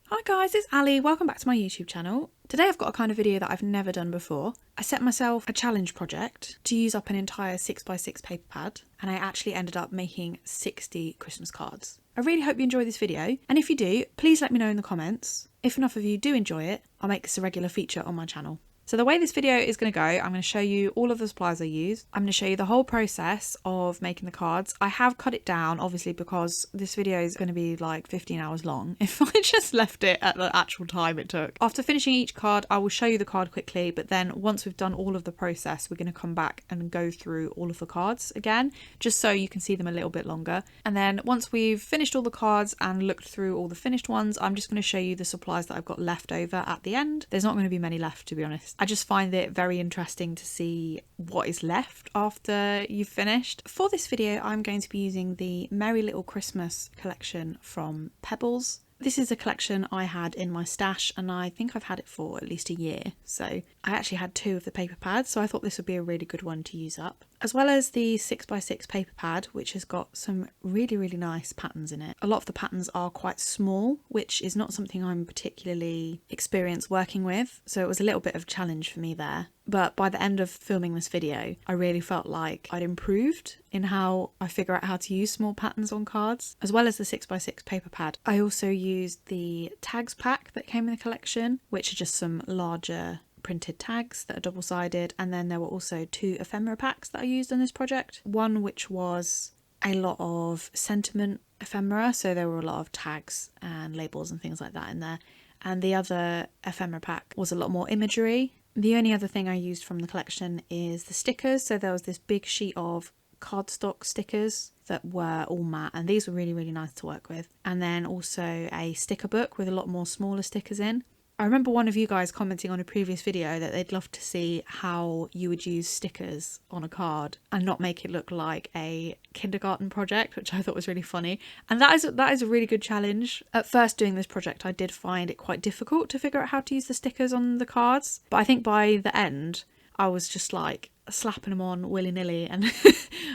Hi guys, it's Ali. Welcome back to my YouTube channel. Today I've got a kind of video that I've never done before. I set myself a challenge project to use up an entire 6x6 paper pad, and I actually ended up making 60 Christmas cards. I really hope you enjoy this video, and if you do, please let me know in the comments. If enough of you do enjoy it, I'll make this a regular feature on my channel. So the way this video is going to go, I'm going to show you all of the supplies I used. I'm going to show you the whole process of making the cards. I have cut it down, obviously, because this video is going to be like 15 hours long if I just left it at the actual time it took. After finishing each card, I will show you the card quickly, but then once we've done all of the process, we're going to come back and go through all of the cards again, just so you can see them a little bit longer. And then once we've finished all the cards and looked through all the finished ones, I'm just going to show you the supplies that I've got left over at the end. There's not going to be many left, to be honest. I just find it very interesting to see what is left after you've finished. For this video, I'm going to be using the Merry Little Christmas collection from Pebbles. This is a collection I had in my stash, and I think I've had it for at least a year. So I actually had 2 of the paper pads, so I thought this would be a really good one to use up. As well as the 6x6 paper pad, which has got some really nice patterns in it. A lot of the patterns are quite small, which is not something I'm particularly experienced working with, so it was a little bit of a challenge for me there. But by the end of filming this video, I really felt like I'd improved in how I figure out how to use small patterns on cards. As well as the 6x6 paper pad, I also used the tags pack that came in the collection, which are just some larger printed tags that are double-sided, and then there were also 2 ephemera packs that I used on this project. One which was a lot of sentiment ephemera, so there were a lot of tags and labels and things like that in there, and the other ephemera pack was a lot more imagery. The only other thing I used from the collection is the stickers, so there was this big sheet of cardstock stickers that were all matte, and these were really nice to work with, and then also a sticker book with a lot more smaller stickers in. I remember one of you guys commenting on a previous video that they'd love to see how you would use stickers on a card and not make it look like a kindergarten project, which I thought was really funny. And that is a really good challenge. At first doing this project, I did find it quite difficult to figure out how to use the stickers on the cards. But I think by the end, I was just like slapping them on willy-nilly, and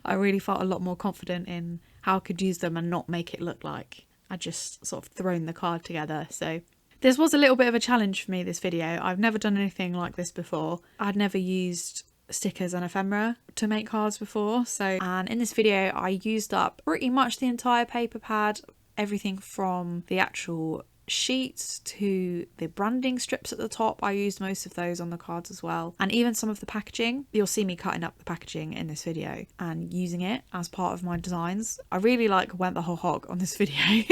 I really felt a lot more confident in how I could use them and not make it look like I'd just sort of thrown the card together. So this was a little bit of a challenge for me, this video. I've never done anything like this before. I'd never used stickers and ephemera to make cards before. And in this video, I used up pretty much the entire paper pad, everything from the actual sheets to the branding strips at the top. I used most of those on the cards as well, and even some of the packaging. You'll see me cutting up the packaging in this video and using it as part of my designs. I really went the whole hog on this video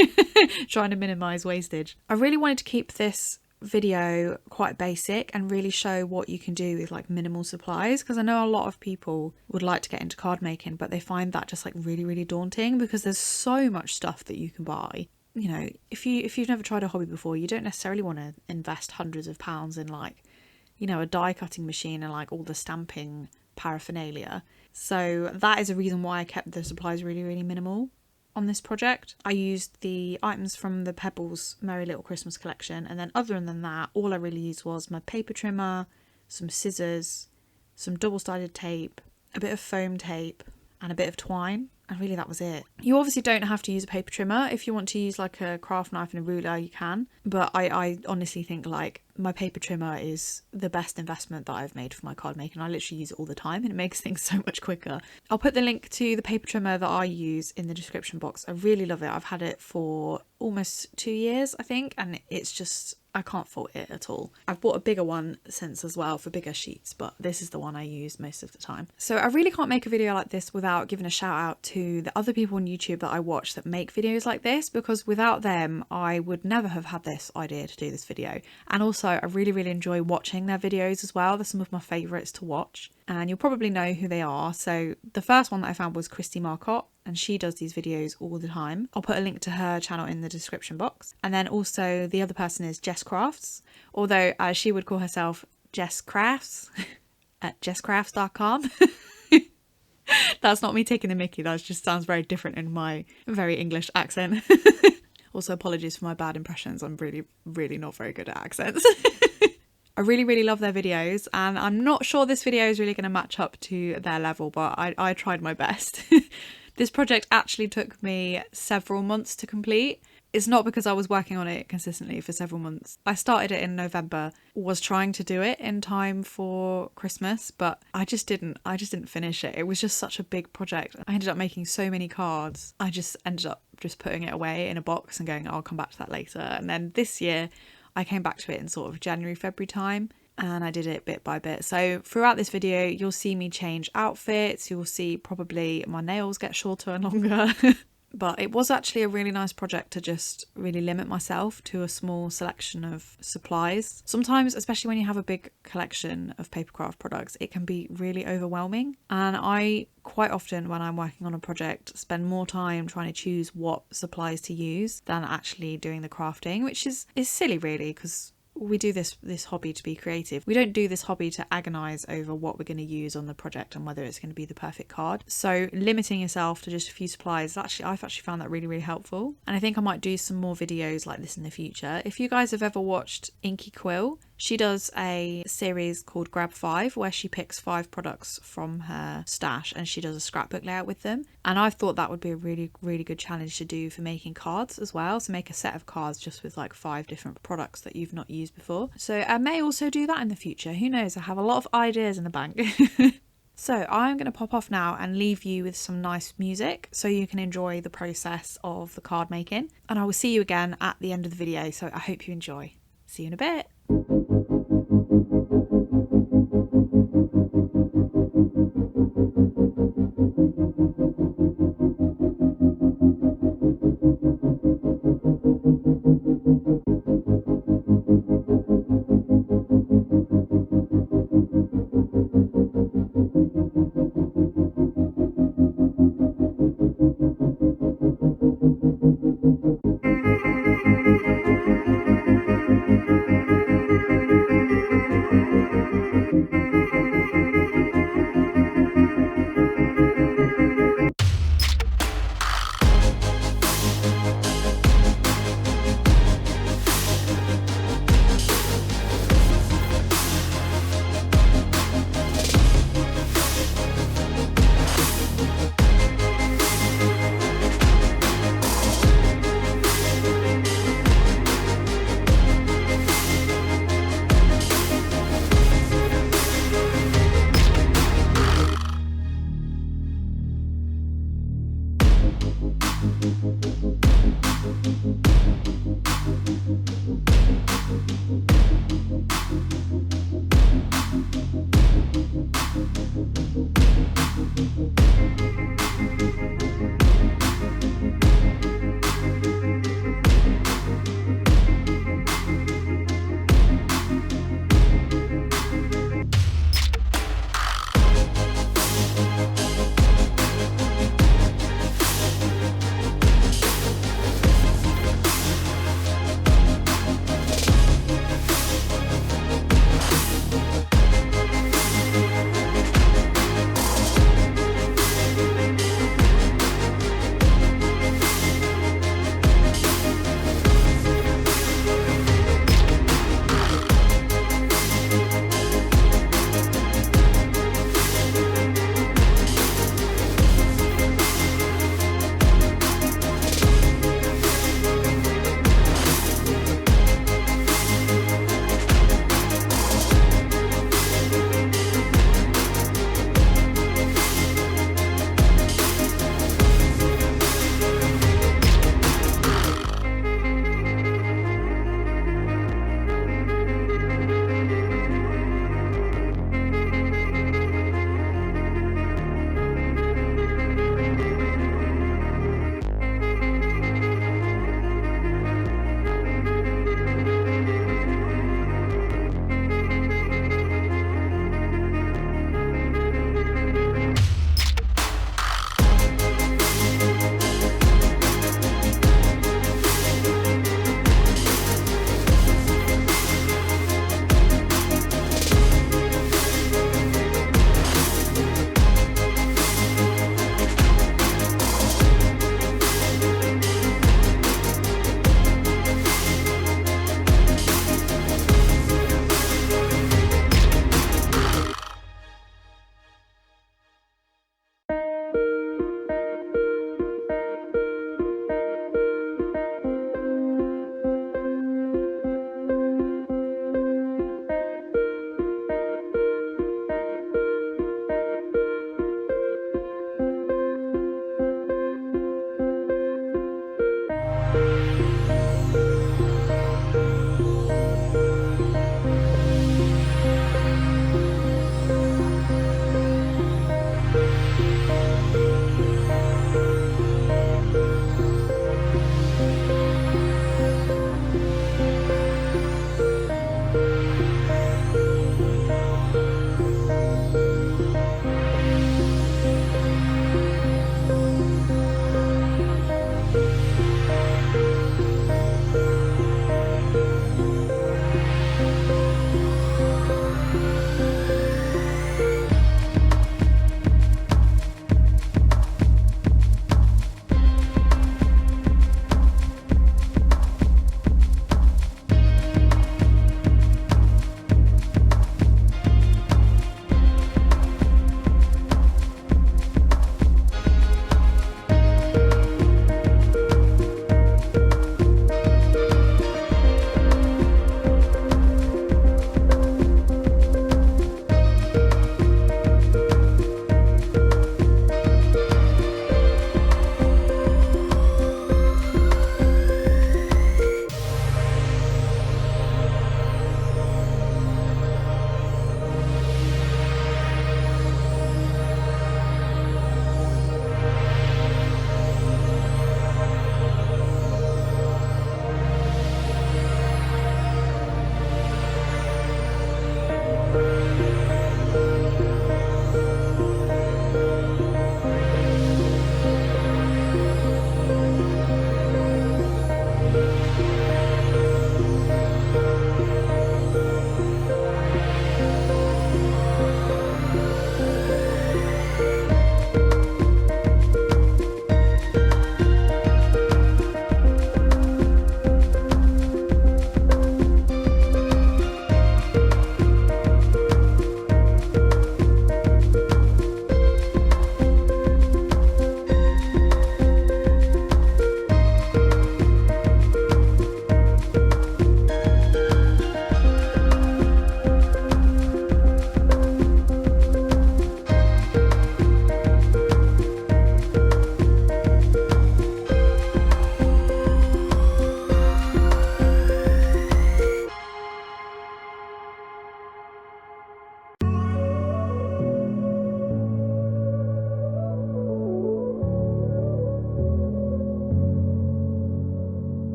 trying to minimize wastage. I really wanted to keep this video quite basic and really show what you can do with minimal supplies, because I know a lot of people would like to get into card making, but they find that just really daunting because there's so much stuff that you can buy. You know, if you've never tried a hobby before, you don't necessarily want to invest hundreds of pounds in a die cutting machine and all the stamping paraphernalia. So that is a reason why I kept the supplies really minimal on this project. I used the items from the Pebbles Merry Little Christmas collection, and then other than that, all I really used was my paper trimmer, some scissors, some double-sided tape, a bit of foam tape, and a bit of twine. And really that was it. You obviously don't have to use a paper trimmer. If you want to use a craft knife and a ruler, you can. But I honestly think my paper trimmer is the best investment that I've made for my card making. I literally use it all the time and it makes things so much quicker. I'll put the link to the paper trimmer that I use in the description box. I really love it. I've had it for almost 2 years, I think, and it's just, I can't fault it at all. I've bought a bigger one since as well for bigger sheets, but this is the one I use most of the time. So I really can't make a video like this without giving a shout out to the other people on YouTube that I watch that make videos like this, because without them I would never have had this idea to do this video. And also I really enjoy watching their videos as well. They're some of my favourites to watch, and you'll probably know who they are. So the first one that I found was Christy Marcotte, and she does these videos all the time. I'll put a link to her channel in the description box. And then also the other person is Jess Crafts, although she would call herself Jess Crafts at jesscrafts.com. That's not me taking the mickey, that just sounds very different in my very English accent. Also apologies for my bad impressions, I'm really not very good at accents. I really love their videos, and I'm not sure this video is really going to match up to their level, but I tried my best. This project actually took me several months to complete. It's not because I was working on it consistently for several months. I started it in November, was trying to do it in time for Christmas, but I just didn't finish it. It was just such a big project. I ended up making so many cards. I just ended up just putting it away in a box and going, I'll come back to that later. And then this year I came back to it in sort of January, February time, and I did it bit by bit. So throughout this video, you'll see me change outfits. You'll see probably my nails get shorter and longer. But it was actually a really nice project to just really limit myself to a small selection of supplies. Sometimes, especially when you have a big collection of papercraft products, it can be really overwhelming. And I quite often, when I'm working on a project, spend more time trying to choose what supplies to use than actually doing the crafting, which is silly really, because we do this hobby to be creative. We don't do this hobby to agonize over what we're going to use on the project and whether it's going to be the perfect card. So limiting yourself to just a few supplies, I've actually found that really, really helpful. And I think I might do some more videos like this in the future. If you guys have ever watched Inky Quill, she does a series called Grab 5 where she picks 5 products from her stash and she does a scrapbook layout with them. And I thought that would be a really, really good challenge to do for making cards as well. So make a set of cards just with like 5 different products that you've not used before. So I may also do that in the future. Who knows? I have a lot of ideas in the bank. So I'm going to pop off now and leave you with some nice music so you can enjoy the process of the card making. And I will see you again at the end of the video. So I hope you enjoy. See you in a bit.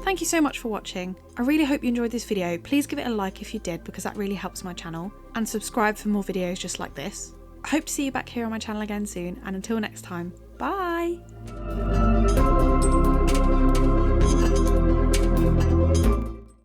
Thank you so much for watching. I really hope you enjoyed this video. Please give it a like if you did, because that really helps my channel, and subscribe for more videos just like this. I hope to see you back here on my channel again soon, and until next time, bye!